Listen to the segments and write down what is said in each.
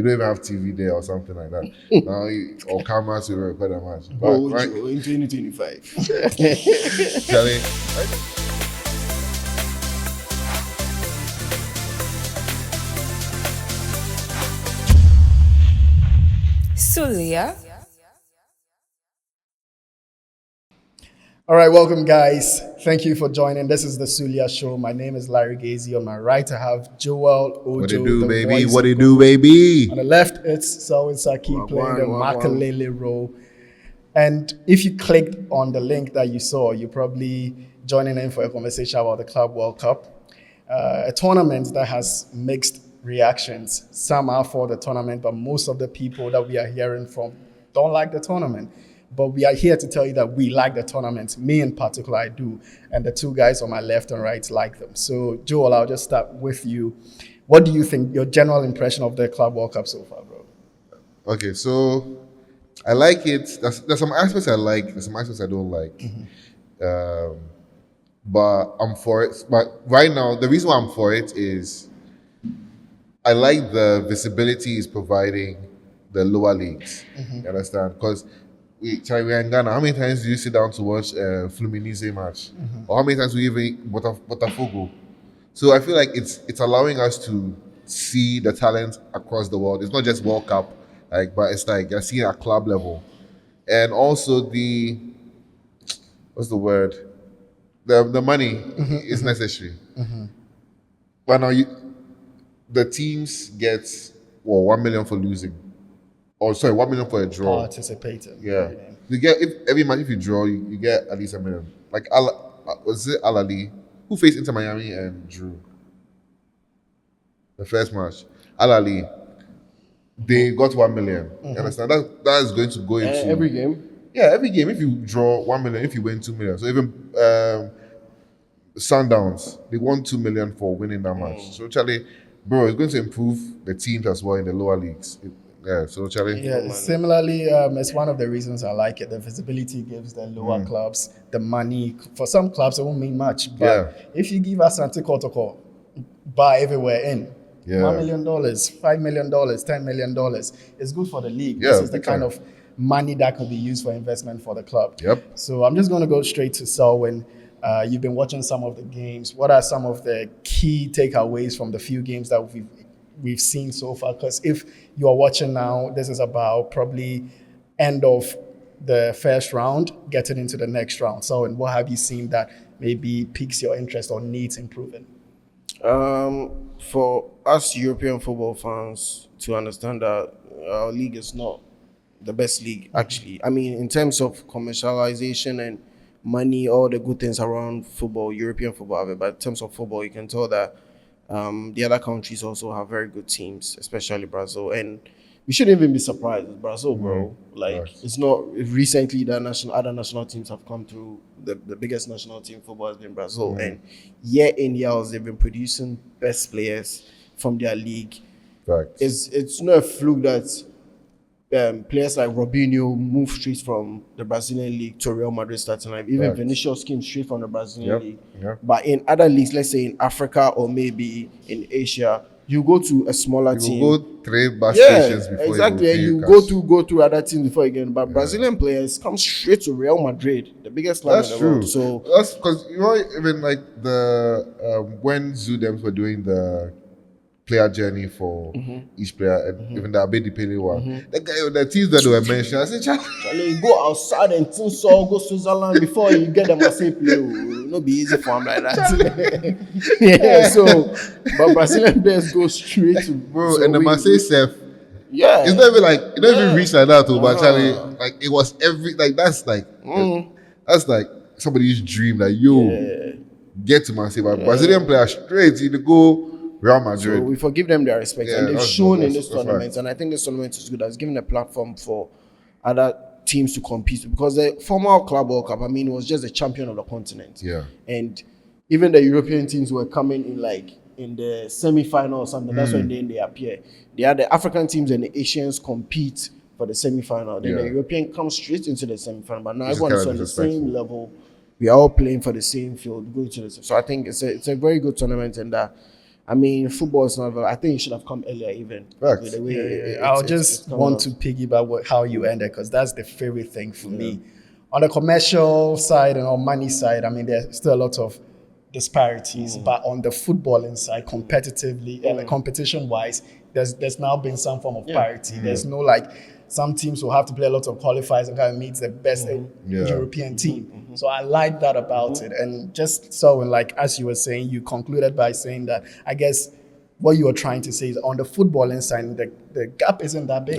don't even have TV there or something like that. Or cameras to record a match. Bro, But, Joe, in 2025. Charlie, Sulia. All right, welcome, guys. Thank you for joining. This is the Sulia Show. My name is Larry Gazy. On my right, I have Joel Ojo. what they do, the baby? voice What of they do, God. baby? On the left, it's Selwyn Saki playing the Makalele role. And if you clicked on the link that you saw, you're probably joining in for a conversation about the Club World Cup, a tournament that has mixed reactions. Some are for the tournament, but most of the people that we are hearing from don't like the tournament. But we are here to tell you that we like the tournament. Me in particular, I do. And the two guys on my left and right like them. So, Joel, I'll just start with you. What do you think, your general impression of the Club World Cup so far, bro? Okay, so I like it. There's some aspects I like, there's some aspects I don't like. But I'm for it. But right now, the reason why I'm for it is I like the visibility it's providing the lower leagues. You understand? Because we're in Ghana. How many times do you sit down to watch Fluminense match? Or how many times do you even Botafogo? So I feel like it's allowing us to see the talent across the world. It's not just World Cup, but it's like you're seeing at club level. And also what's the word? The money is necessary. But now the teams get 1 million for losing. Or sorry, 1 million for a draw. Participating. Yeah. You get every match if you draw, you get at least 1 million. Like was it Al Ali who faced Inter Miami and drew the first match? Al Ali, they got 1 million. You understand? That is going to go into every game. Yeah, every game. If you draw 1 million, if you win 2 million. So even Sundowns, they won 2 million for winning that match. So Charlie, bro, it's going to improve the teams as well in the lower leagues. So Charlie. Yeah, similarly, it's one of the reasons I like it. The visibility gives the lower clubs the money. For some clubs, it won't mean much. But if you give us Asante Kotoko, buy everywhere in. $1 million, $5 million, $10 million. It's good for the league. This is the kind of money that could be used for investment for the club. Yep. So I'm just going to go straight to Selwyn. You've been watching some of the games. What are some of the key takeaways from the few games that we've seen so far? Because if you are watching now, this is about probably end of the first round, getting into the next round. So, and what have you seen that maybe piques your interest or needs improving? For us European football fans to understand that our league is not the best league, actually. I mean, in terms of commercialization and money, all the good things around football, European football have it, but in terms of football, you can tell that the other countries also have very good teams, especially Brazil. And we shouldn't even be surprised. It's Brazil, bro. It's not recently the other national teams have come through. The biggest national team football has been Brazil. And year in, year out, they've been producing best players from their league. It's not a fluke that players like Robinho move straight from the Brazilian league to Real Madrid starting line. Even Vinicius came straight from the Brazilian league. But in other leagues, let's say in Africa or maybe in Asia, you go to a smaller team. You go 3 bus stations before exactly. you go to other teams before you get. But Brazilian players come straight to Real Madrid, the biggest club in the world. So that's because even like the when Zudems were doing the player journey for each player, and even the Abedi Pele one. The teams that were mentioned, I said, Charlie, go outside and go Switzerland before you get them Marseille play. It'll not be easy for him like that. So, but Brazilian players go straight to bro, and the Marseille self. Yeah, it's not even like it don't even reach like that too. But Charlie, like it was that's like somebody's dream. Like get to Marseille, but Brazilian players straight you go Real Madrid. So we forgive them their respect, and they've shown in this tournament. Right. And I think this tournament is good. It's given a platform for other teams to compete, because the former Club World Cup, I mean, it was just the champion of the continent. Yeah. And even the European teams were coming in the semi-final or something. That's when they appear. The African teams and the Asians compete for the semi-final. Then the European comes straight into the semi-final. But now everyone is on the same level. We are all playing for the same field, going to the. So I think it's a very good tournament, and I mean, football is not. I think it should have come earlier, even. Facts. With the way I'll it's just coming want out. to piggyback how you ended because that's the favorite thing for me. On the commercial side and on money side, I mean, there's still a lot of disparities, but on the footballing side, competitively, like competition-wise, there's now been some form of parity. There's no like some teams will have to play a lot of qualifiers and kind of meet the best European team. So I like that about it. And just so, like as you were saying, you concluded by saying that I guess what you were trying to say is on the footballing side, the gap isn't that big.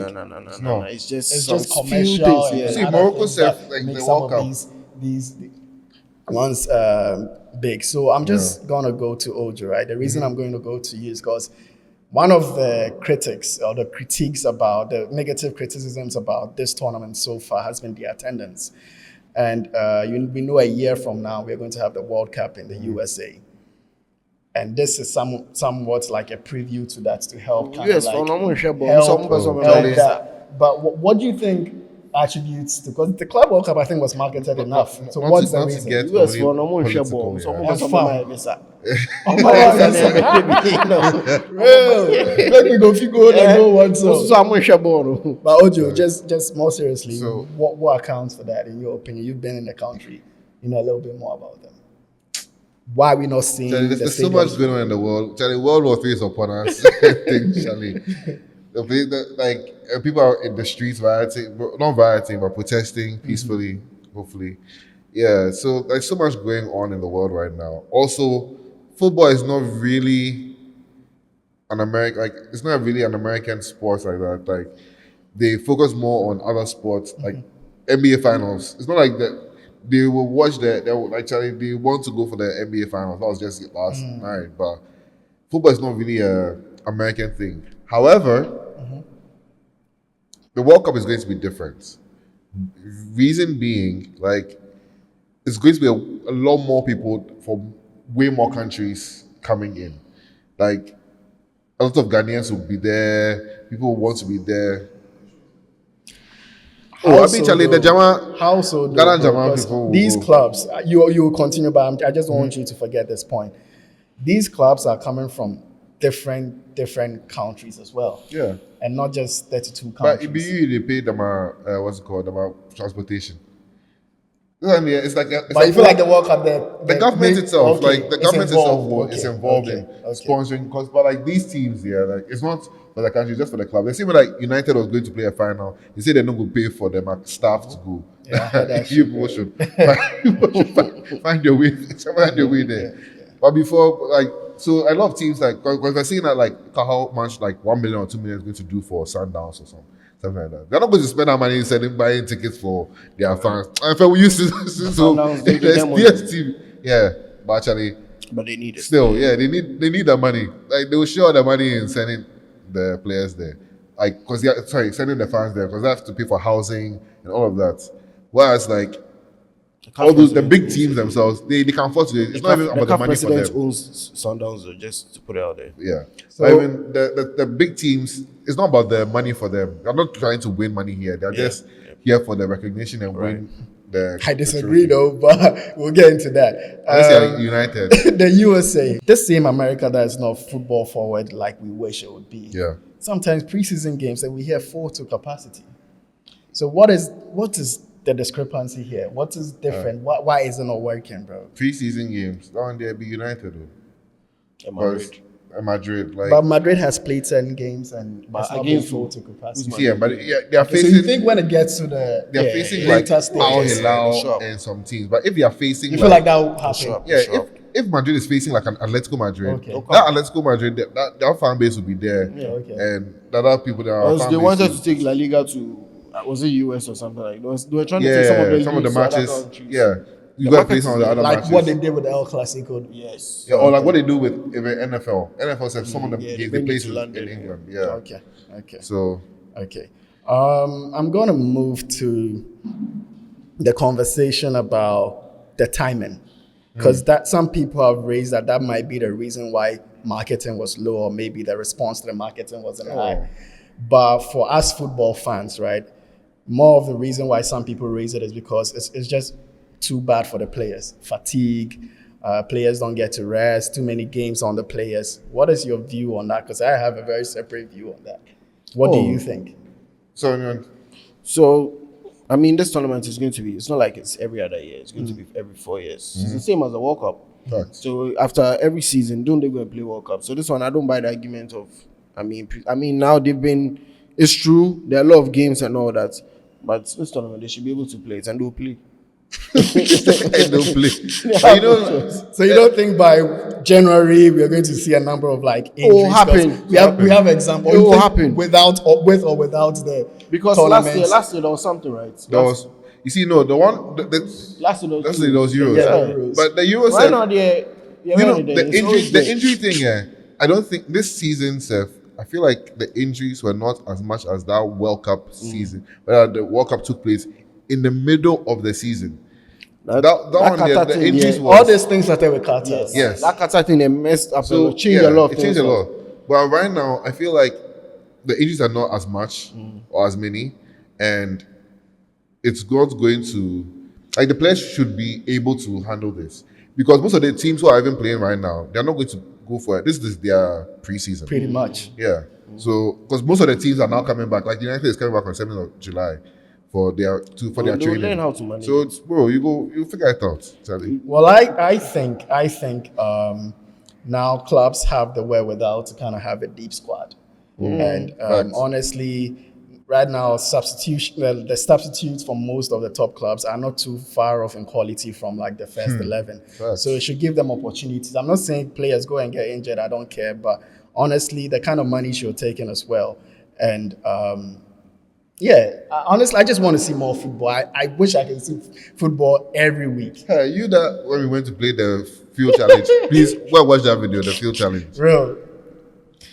No. It's just It's some just few commercial things, and See, other Morocco things said, that like, make the some World of Cup. these ones big. So I'm just gonna go to Ojo, right? The reason I'm going to go to you is because one of the critics or the critiques about the negative criticisms about this tournament so far has been the attendance. And we know a year from now we're going to have the World Cup in the USA. And this is somewhat like a preview to that to help kind Yes, of for like normal share ball, help, some person will help like that. But what do you think attributes to, because the Club World Cup I think was marketed enough. So not what's to- the not to reason? get US only for normal share political, ball. yeah. Some And person fun. will visa. Real. Let me go figure the go one So so. I'm share ball. But Ojo, just more seriously, So- what accounts for that in your opinion? You've been in the country, you know a little bit more about them. Why are we not seeing Charlie, the there's so much stadiums? going on in the world. Charlie, World War III is upon us. Things, Charlie. People are in the streets not rioting, but protesting peacefully, hopefully. Yeah, so there's so much going on in the world right now. Also, football is not really it's not really an American sport like that. Like, they focus more on other sports, like NBA finals. It's not like that. They will watch they will actually they want to go for the NBA finals. That was just last night, but football is not really a American thing. However, the World Cup is going to be different. Reason being, like, it's going to be a lot more people from way more countries coming in. Like, a lot of Ghanaians will be there. People will want to be there. Oh, I mean, Charlie, the Jama, How so? Ghana Though, Jama because people will these go. clubs, you will continue, but I just don't want you to forget this point. These clubs are coming from different countries as well. Yeah. And not just 32 But countries. they pay them what's it called, transportation. I mean, it's like But you feel like the World Cup, the government itself, okay, like the it's government itself, involved. is Okay, involved okay, in okay. sponsoring. But like these teams, like it's not for the country, just for the club. They seem like United was going to play a final. They say they're not going to pay for them staff to go. Yeah, I heard that You shit, people should find your way, find your way there. But before, like, so a lot of teams because they're saying that like how much like 1 million or 2 million is going to do for Sundowns or something like that. They're not going to spend that money buying tickets for their fans. In fact, we used to so Sundowns, they there's get money. DSTV, yeah, but actually But they need it. still, yeah, they need the money. Like, they will share the money in sending the players there, like sending the fans there because they have to pay for housing and all of that. Whereas like all the big teams themselves, they can afford to do it. It's not even about the money for president them. owns Sundowns, just to put it out there. Yeah. So- But even the big teams, it's not about the money for them. They're not trying to win money here. They're just here for the recognition and win the. I disagree though, but we'll get into that. Unless you're United. The USA, this same America that is not football forward like we wish it would be. Yeah. Sometimes preseason games that we hear full to capacity. So what is the discrepancy here? What is different? Why is it not working, bro? Preseason games. That one there be United though. Yeah, Madrid. Because Madrid, like. But Madrid has played certain games and But it's not against been full who? to capacity. See, yeah, but yeah, they are So facing. you think when it gets to the They are facing like later Al stages, Hilal Sure. and some teams. But if they are facing, you feel like that will happen? Sure. yeah, Sure. if Madrid is facing like an Atletico Madrid, Okay. that Atletico Madrid, their fan base will be there, Yeah, okay. and the other people that are Because fan they base wanted will- to take La Liga to was it US or something like that. They were trying to yeah, take some of the the leagues to other matches, countries. yeah, you The got to market play some of is the other Like matches. what they did with the El Clasico. Yes. Yeah, or like what they do with even NFL. NFL said some of the Yeah, they games they bring play it to London, in yeah. England. Yeah. Okay. So Okay. I'm going to move to the conversation about the timing. Because that some people have raised that might be the reason why marketing was low, or maybe the response to the marketing wasn't high. But for us football fans, right, more of the reason why some people raise it is because it's just too bad for the players. Fatigue, Players don't get to rest. Too many games on the players. What is your view on that? Because I have a very separate view on that. What do you think? So, anyone, So, I mean, this tournament is going to be, it's not like it's every other year. It's going to be every 4 years. It's the same as the World Cup. Facts. So, after every season, don't they go and play World Cup? So, this one, I don't buy the argument of, I mean, now they've been, it's true, there are a lot of games and all that. But this tournament, they should be able to play it, and they'll play. I don't play. So you don't think by January we are going to see a number of like injuries? happen. We have examples. It will happen. with or without the Because tournaments. last year there was something, right? There was, you see, no, the one, Last year there was that's those Euros. Yeah, Euros. But the Euros, Right now, the injury thing, I don't think this season, Seth, I feel like the injuries were not as much as that World Cup season. But the World Cup took place in the middle of the season. That one, Qatar the thing, injuries yeah. was... All these things started with Qatar. Yes. That Qatar thing, they messed up, So, changed a lot of it things. changed a lot. But right now, I feel like the injuries are not as much or as many. And it's not going to... Like, the players should be able to handle this. Because most of the teams who are even playing right now, they're not going to go for it. This is their preseason. Pretty much. Yeah. So, because most of the teams are now coming back. Like, United is coming back on 7th of July for their They'll training. learn how to manage So, it. it's, bro, you figure it out, Charlie. Well, I think now clubs have the wherewithal to kind of have a deep squad, and Facts. honestly, right now the substitutes for most of the top clubs are not too far off in quality from like the first 11. Facts. So it should give them opportunities. I'm not saying players go and get injured. I don't care, but honestly, the kind of money you're taking as well, and honestly, I just want to see more football. I wish I could see football every week. Hey, you that when we went to play the field challenge, please go and watch that video, the field challenge. Real.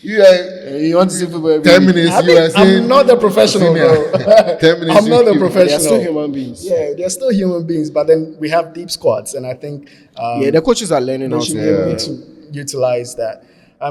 You are You want to see football every 10 week? minutes, I you mean, are saying... I'm not the professional, bro. 10 minutes. I'm not the you- They are professional. still human beings. Yeah, they're still human beings, but then we have deep squads, and I think Yeah, the coaches are learning they how should to be able to utilize that.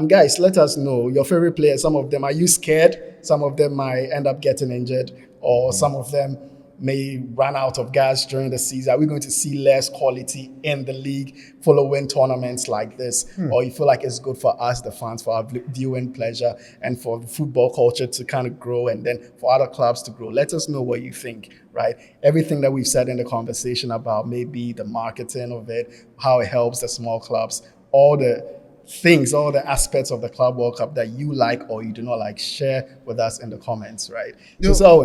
Guys, let us know your favorite players. Some of them, are you scared? Some of them might end up getting injured, or some of them may run out of gas during the season. Are we going to see less quality in the league following tournaments like this? Or you feel like it's good for us, the fans, for our viewing pleasure and for the football culture to kind of grow and then for other clubs to grow? Let us know what you think, right? Everything that we've said in the conversation about maybe the marketing of it, how it helps the small clubs, all the things, all the aspects of the Club World Cup that you like or you do not like, share with us in the comments, right? So,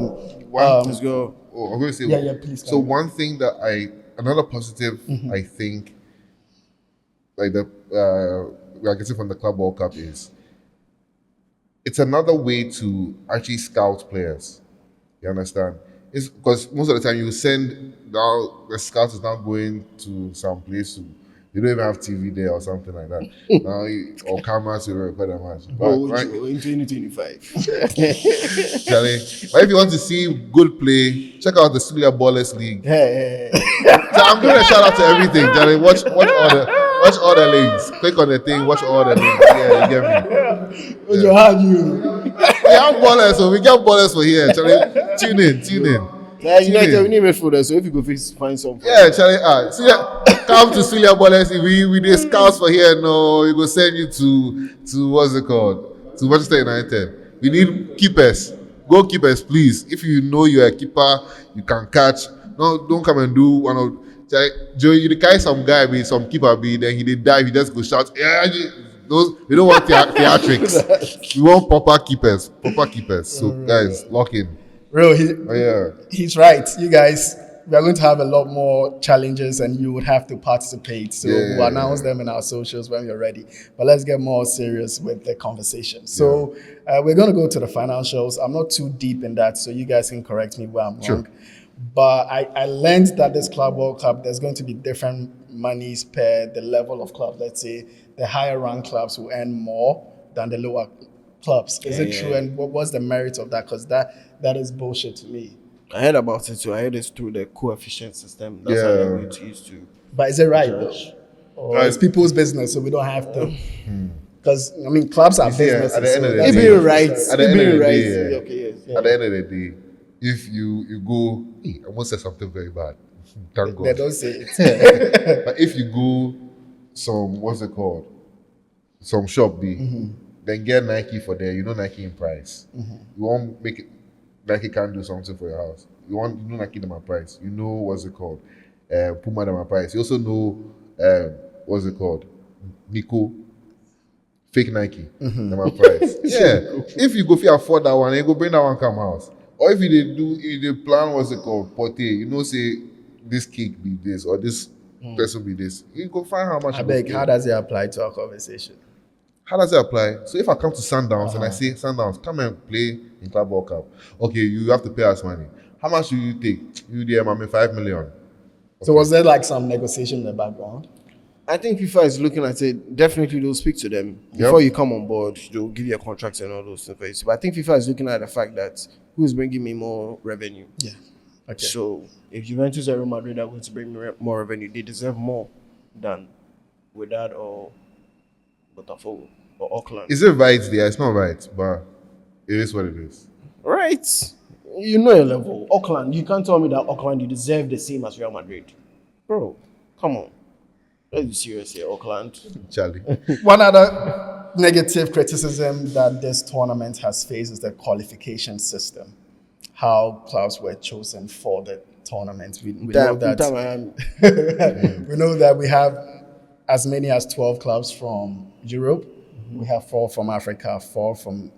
Let's go. Oh, I'm going to say... Yeah, please. So one thing that another positive, I think, like I can say from the Club World Cup is, it's another way to actually scout players. You understand? It's because most of the time you send now the scout is now going to some place to, you don't even have TV there or something like that. Or cameras to record a match. Right? In 2025. Charlie, but if you want to see good play, check out the Sulia Ballers League. So I'm doing a shout out to everything, Charlie. Watch all the links. Click on the thing, watch all the links. Yeah, you get me. With your hand, you. We have ballers, so we get ballers for here, Charlie. Tune in. Yeah, United, we need midfielder, so if you go find some. Yeah, Charlie. Come to Sulia Ballers. We do scouts for here. No, we go send you to what's it called? To Manchester United. We need keepers. Goalkeepers, please. If you know you're a keeper, you can catch. No, don't come and do one of Joey. You carry some guy be some keeper be, then he did dive. He just go shout. Yeah, we don't want theatrics. We want proper keepers. So guys, lock in. Real, he's right. You guys, we are going to have a lot more challenges and you would have to participate. So we'll announce them in our socials when we're ready. But let's get more serious with the conversation. So we're going to go to the financials. I'm not too deep in that, so you guys can correct me where I'm wrong. But I learned that this Club World Cup, there's going to be different monies per the level of club. Let's say the higher ranked clubs will earn more than the lower clubs. Is it true? And what's the merit of that? Because that is bullshit to me. I heard about it too. I heard it's through the coefficient system. That's how they're going to use to. But is it right though? Or it's people's business, so we don't have to. Because I mean, clubs are businesses. At the end of the that's day, It being right. At the end of the day, Okay, yes. at the end of the day, if you go, I almost said something very bad. Thank God. They don't say it. But if you go some what's it called? Some shop be, then get Nike for there. You know Nike in price. You want make it Nike can do something for your house. You know Nike them at price. You know what's it called? Puma them at price. You also know what's it called? Nico fake Nike them at price. Yeah. If you go fit afford that one, you go bring that one come house. Or if you plan what's it called? Porte, you know say this cake be this or this person be this. You go find how much I you go beg, pay. how does it apply to our conversation? How does it apply? So if I come to Sundowns and I say, Sundowns, come and play in Club World Cup. Okay, you have to pay us money. How much do you take? You there, mommy, 5 million. So was there like some negotiation in the background? I think FIFA is looking at it. Definitely, they'll speak to them before you come on board. They'll give you a contract and all those things. But I think FIFA is looking at the fact that who's bringing me more revenue. Yeah. Okay. So if Juventus and Real Madrid are going to bring me more revenue, they deserve more than Wydad or Botafogo or Auckland. Is it right there? It's not right, but it is what it is. Right. You know your level. Auckland, you can't tell me that Auckland, you deserve the same as Real Madrid. Bro, come on. Let's be serious here, Auckland. Charlie. One other negative criticism that this tournament has faced is the qualification system. How clubs were chosen for the tournament. We know that we know that we have as many as 12 clubs from Europe. We have 4 from Africa, 4 from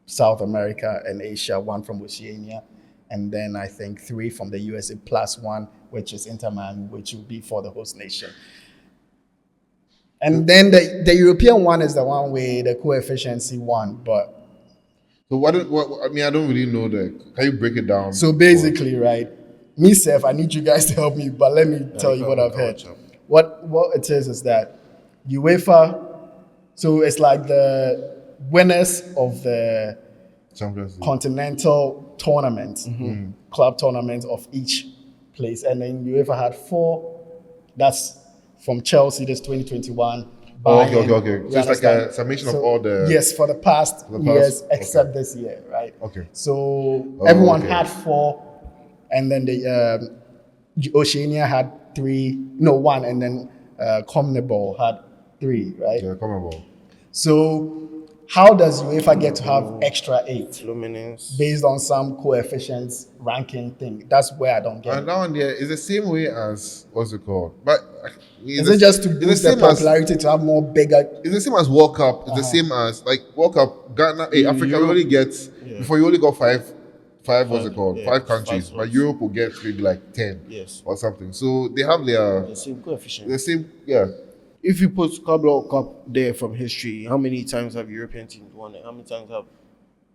South America and Asia, 1 from Oceania, and then I think 3 from the USA plus 1, which is Inter Miami, which will be for the host nation. And then the European one is the one with the coefficiency 1, but So I don't really know that. Can you break it down? so basically, right, me, Seth, I need you guys to help me, but let me tell you what I've heard. What it is that UEFA, so it's like the winners of the Champions League. continental tournament, club tournament of each place. And then UEFA had 4, that's from Chelsea, this 2021. Oh, okay. Bayern, So you it's like a understand? summation of So, all the... Yes, for the past The past, years, okay. except this year, right? Okay. So everyone okay. had 4, and then the Oceania had 1, and then CONMEBOL had 3, right? Yeah, come on, ball. So how does UEFA get to have extra 8 Luminance. based on some coefficients ranking thing? That's where I don't get And it. that one there is the same way as, what's it called? But Is it just to boost the popularity to have more bigger? It's the same as World Cup. It's the same as like World Cup. Ghana, Africa Europe- only gets before you only got five. What's it called? yeah, 5 countries. 5 But slots. Europe will get maybe like 10 Yes. or something. So they have The same coefficient. the same. Yeah. If you put Club World Cup there from history, how many times have European teams won it? How many times have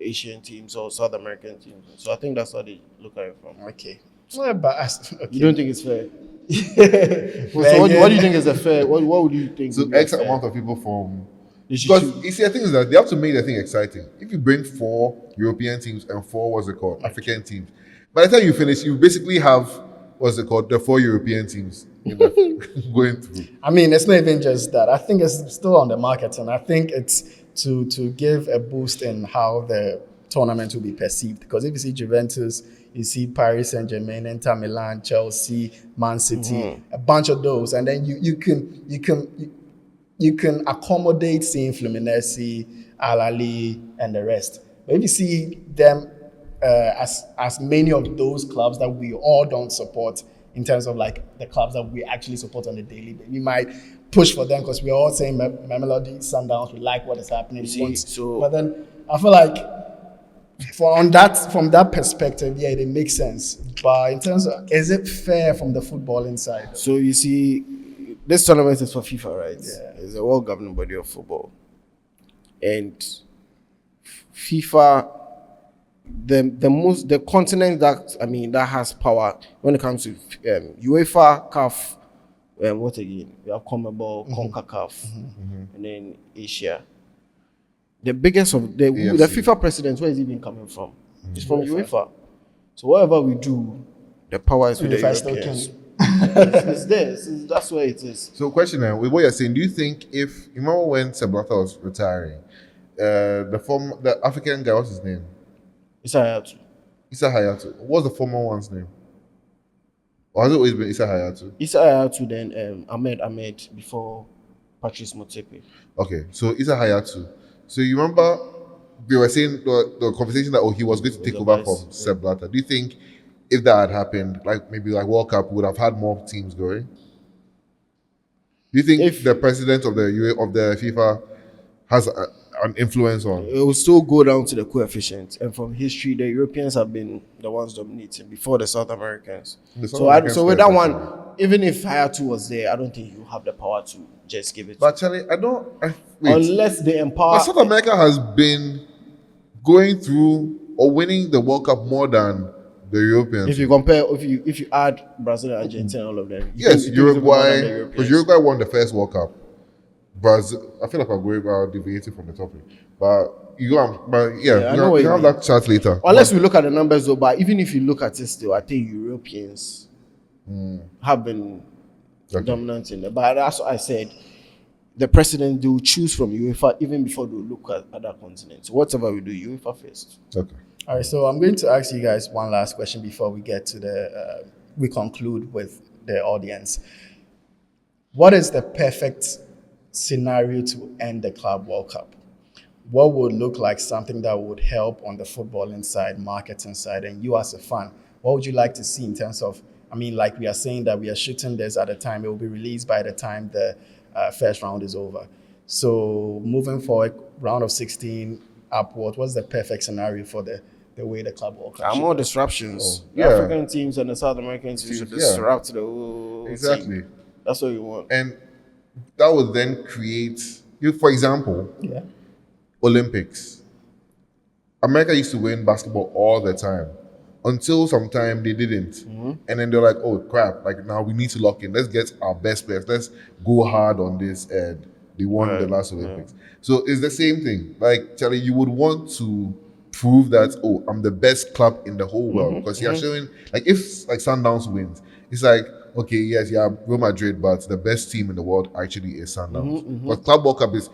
Asian teams or South American teams? So I think that's how they look at it from. Okay. Well, but okay. You don't think it's fair? So Well, what do again, you think is a fair? What would you think? So would be X fair? amount of people from. They should Because choose- you see, the thing is that they have to make the thing exciting. If you bring 4 European teams and 4 what's it called African teams, by the time you finish, you basically have what's it called the 4 European teams going through. I mean, it's not even just that. I think it's still on the marketing. I think it's to give a boost in how the tournament will be perceived. Because if you see Juventus, you see Paris Saint-Germain, Inter Milan, Chelsea, Man City, a bunch of those, and then you can accommodate seeing Fluminense, Al Ahly, and the rest. But if you see them as many of those clubs that we all don't support, in terms of like the clubs that we actually support on a daily basis, we might push for them because we're all saying Mamelodi, Sundowns, we like what is happening. But then I feel like from that perspective, yeah, it makes sense. But in terms of, is it fair from the footballing side? So you see, this tournament is for FIFA, right? Yeah. It's a world governing body of football, and FIFA, the continent that has power when it comes to UEFA, CAF, what again? We have CONMEBOL, CONCACAF, and then Asia. The biggest of the FIFA president, where is he even coming from? It's from UEFA. So whatever we do, the power is with the UEFA still Europeans. can- It's there. That's where it is. So, question now, with what you're saying, do you think if you remember when Seblata was retiring, the African guy, what's his name? Issa Hayatou. Issa Hayatou. What's the former one's name? Or has it always been Issa Hayatou? Issa Hayatou, then Ahmed before Patrice Motsepe. Okay, so Issa Hayatu. So you remember they were saying the conversation that he was going to take the over vice, from Sepp Blatter. Do you think if that had happened, like maybe like World Cup, we would have had more teams going? Do you think If- the president of the FIFA has an influence on? It will still go down to the coefficient, and from history, the Europeans have been the ones dominating before the South Americans. The South So, Americans so with that coefficient. one, even if Hayatu was there, I don't think you have the power to just give it. But Charlie, I don't. Wait. Unless they empower. But South America has been going through or winning the World Cup more than the Europeans. If you compare, if you add Brazil and Argentina, all of them. Yes, you think it's more than the Uruguay. Europeans. Because Uruguay won the first World Cup. Brazil. I feel like we're deviating from the topic, but I know what we you can have mean. that chat later. Unless we look at the numbers, though, but even if you look at it still, I think Europeans have been Okay. dominant in it. But that's what I said. The president, they will choose from UEFA even before they look at other continents. Whatever we do, UEFA first. Okay. All right, so I'm going to ask you guys one last question before we get to we conclude with the audience. What is the perfect scenario to end the Club World Cup? What would look like something that would help on the footballing side, marketing side, and you as a fan? What would you like to see in terms of, I mean, like we are saying that we are shooting this at a time, it will be released by the time the first round is over. So moving forward, round of 16 upward, what's the perfect scenario for the way the Club World Cup? More disruptions. The yeah. African teams and the South American teams should disrupt the whole Exactly. thing. That's what you want. And that would then create, for example, Olympics. America used to win basketball all the time until sometime they didn't. And then they're like, oh crap, like now we need to lock in. Let's get our best players. Let's go hard on this. And they won the last Olympics. So it's the same thing. Like, Charlie, you would want to prove that, oh, I'm the best club in the whole world. Because you're showing, like if like Sundowns wins, it's like, okay, yes, yeah, Real Madrid, but the best team in the world actually is Sundowns. But Club World Cup is,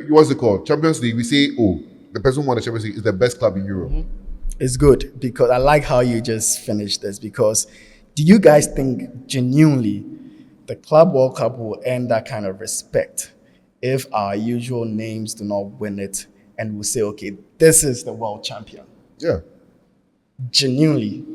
what's it called? Champions League, we say, oh, the person who won the Champions League is the best club in Europe. It's good because I like how you just finished this, because do you guys think genuinely the Club World Cup will earn that kind of respect if our usual names do not win it and we'll say, okay, this is the world champion? Yeah. Genuinely,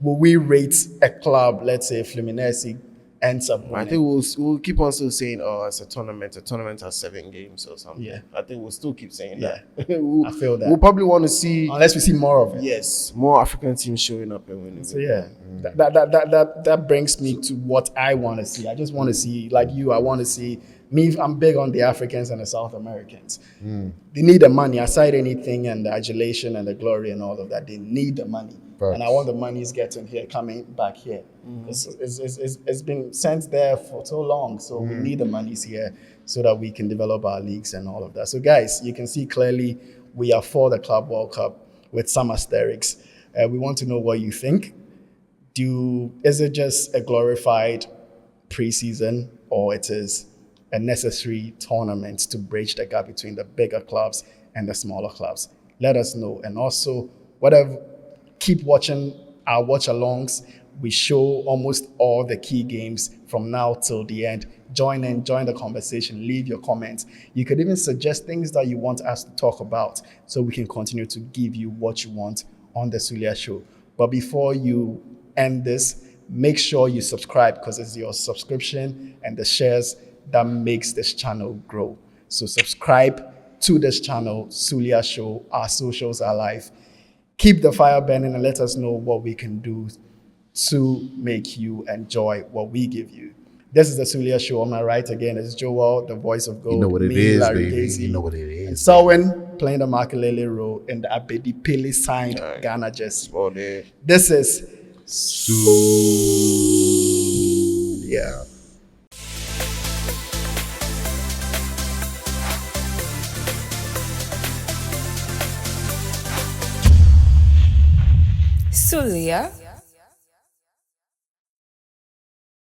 will we rate a club, let's say Fluminense, ends up winning? I think we'll keep on still saying, oh, it's a tournament. A tournament has 7 games or something. Yeah. I think we'll still keep saying Yeah. that. I feel that. We'll probably want to see, Unless we see more of it. yes, more African teams showing up and winning. So yeah, that brings me to what I want to see. I just want to see, like you, I want to see me. I'm big on the Africans and the South Americans. They need the money. Aside anything and the adulation and the glory and all of that, they need the money. Facts. And I want the money's getting here, coming back here. It's been sent there for so long. So we need the monies here so that we can develop our leagues and all of that. So guys, you can see clearly we are for the Club World Cup with some asterisks. We want to know what you think. Is it just a glorified preseason, or it is a necessary tournament to bridge the gap between the bigger clubs and the smaller clubs? Let us know. And also, keep watching our watch-alongs. We show almost all the key games from now till the end. Join the conversation, leave your comments. You could even suggest things that you want us to talk about so we can continue to give you what you want on the Sulia Show. But before you end this, make sure you subscribe, because it's your subscription and the shares that makes this channel grow. So subscribe to this channel, Sulia Show. Our socials are live. Keep the fire burning and let us know what we can do to make you enjoy what we give you. This is the Sulia Show. On my right again is Joel, the voice of gold. You know what it me, is, Larry baby. Daisy, You know what it is. and Selwyn playing the Makelele role in the Abedi Pele signed Ghana jersey. All day. This is Yeah. Sulia